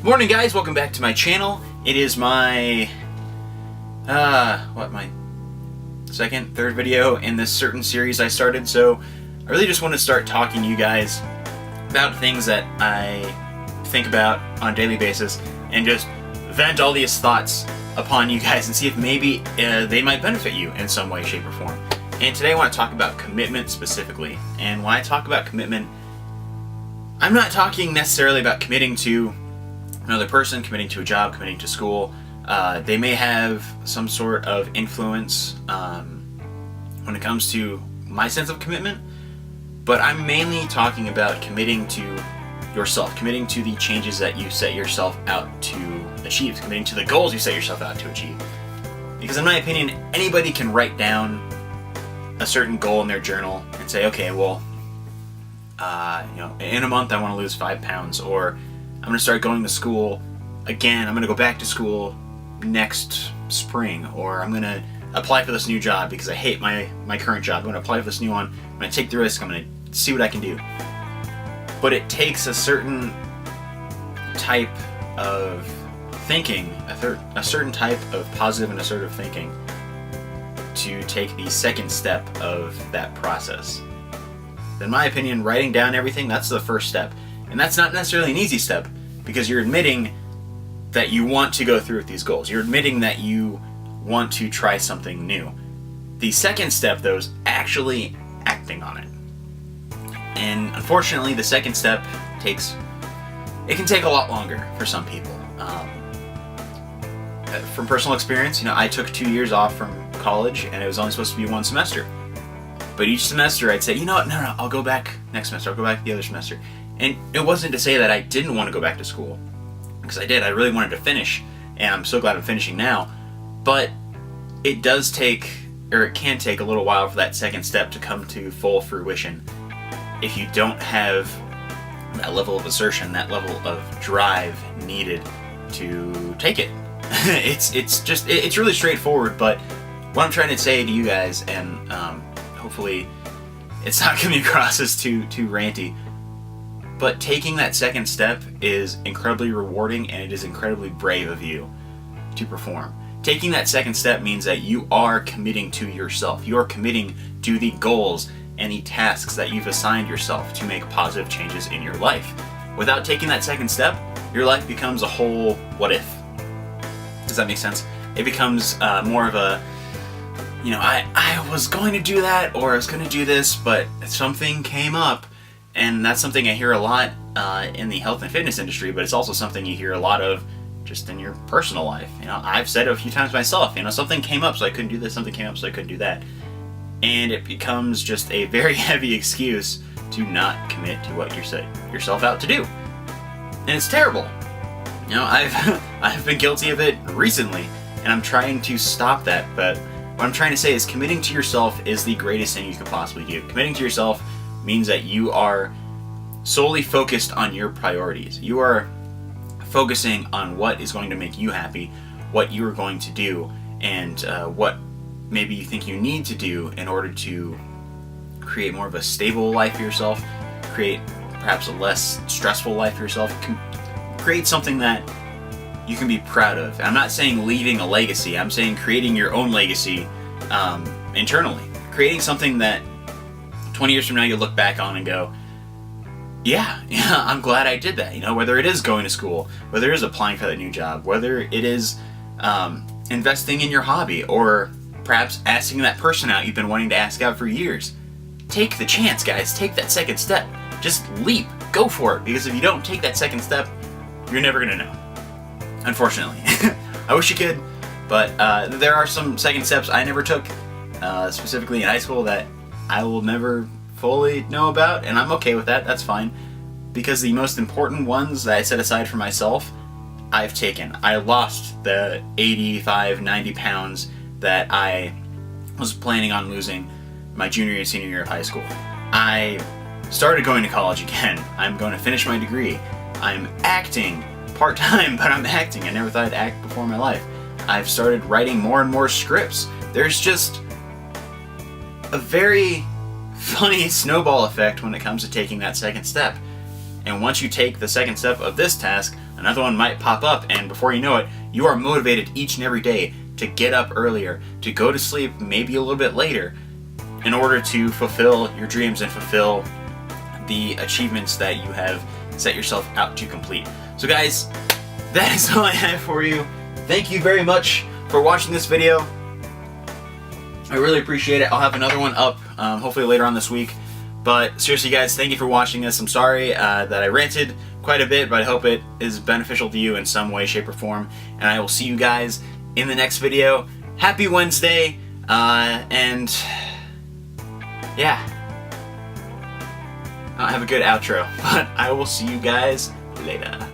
Morning guys, welcome back to my channel. It is my my second, third video in this certain series I started, so I really just want to start talking to you guys about things that I think about on a daily basis and just vent all these thoughts upon you guys and see if maybe they might benefit you in some way, shape, or form. And today I want to talk about commitment specifically. And when I talk about commitment, I'm not talking necessarily about committing to another person, committing to a job, committing to school. They may have some sort of influence when it comes to my sense of commitment, but I'm mainly talking about committing to yourself, committing to the changes that you set yourself out to achieve, committing to the goals you set yourself out to achieve. Because in my opinion, anybody can write down a certain goal in their journal and say, okay, well, in a month I want to lose 5 pounds, or I'm going to start going to school again, I'm going to go back to school next spring, or I'm going to apply for this new job because I hate my current job. I'm going to apply for this new one, I'm going to take the risk, I'm going to see what I can do. But it takes a certain type of thinking, a certain type of positive and assertive thinking to take the second step of that process. In my opinion, writing down everything, that's the first step. And that's not necessarily an easy step, because you're admitting that you want to go through with these goals. You're admitting that you want to try something new. The second step, though, is actually acting on it. And unfortunately, the second step can take a lot longer for some people. From personal experience, I took 2 years off from college, and it was only supposed to be 1 semester. But each semester I'd say, you know what, no, I'll go back next semester, I'll go back the other semester. And it wasn't to say that I didn't want to go back to school, because I did. I really wanted to finish, and I'm so glad I'm finishing now. But it does take, or it can take a little while for that second step to come to full fruition if you don't have that level of assertion, that level of drive needed to take it. It's really straightforward, but what I'm trying to say to you guys, and hopefully it's not coming across as too ranty, but taking that second step is incredibly rewarding, and it is incredibly brave of you to perform. Taking that second step means that you are committing to yourself. You are committing to the goals and the tasks that you've assigned yourself to make positive changes in your life. Without taking that second step, your life becomes a whole what if. Does that make sense? It becomes more of a, I was going to do that, or I was going to do this, but something came up. And that's something I hear a lot in the health and fitness industry, but it's also something you hear a lot of just in your personal life. I've said it a few times myself, something came up so I couldn't do this, something came up so I couldn't do that. And it becomes just a very heavy excuse to not commit to what you set yourself out to do. And it's terrible. I've been guilty of it recently, and I'm trying to stop that, but what I'm trying to say is committing to yourself is the greatest thing you could possibly do. Committing to yourself means that you are solely focused on your priorities. You are focusing on what is going to make you happy, what you are going to do, and what maybe you think you need to do in order to create more of a stable life for yourself, create perhaps a less stressful life for yourself, create something that you can be proud of. I'm not saying leaving a legacy, I'm saying creating your own legacy internally. Creating something that 20 years from now you'll look back on and go, yeah, I'm glad I did that. Whether it is going to school, whether it is applying for that new job, whether it is investing in your hobby, or perhaps asking that person out you've been wanting to ask out for years. Take the chance, guys. Take that second step. Just leap. Go for it. Because if you don't take that second step, you're never going to know. Unfortunately. I wish you could, but there are some second steps I never took, specifically in high school, that I will never fully know about, and I'm okay with that. That's fine, because the most important ones that I set aside for myself, I've taken. I lost the 85, 90 pounds that I was planning on losing my junior and senior year of high school. I started going to college again. I'm going to finish my degree. I'm acting part-time, but I'm acting. I never thought I'd act before in my life. I've started writing more and more scripts. There's just a very funny snowball effect when it comes to taking that second step. And once you take the second step of this task, another one might pop up, and before you know it, you are motivated each and every day to get up earlier, to go to sleep maybe a little bit later, in order to fulfill your dreams and fulfill the achievements that you have set yourself out to complete. So guys, that is all I have for you. Thank you very much for watching this video. I really appreciate it. I'll have another one up hopefully later on this week. But seriously guys, thank you for watching this. I'm sorry that I ranted quite a bit, but I hope it is beneficial to you in some way, shape, or form. And I will see you guys in the next video. Happy Wednesday, and yeah. I don't have a good outro, but I will see you guys later.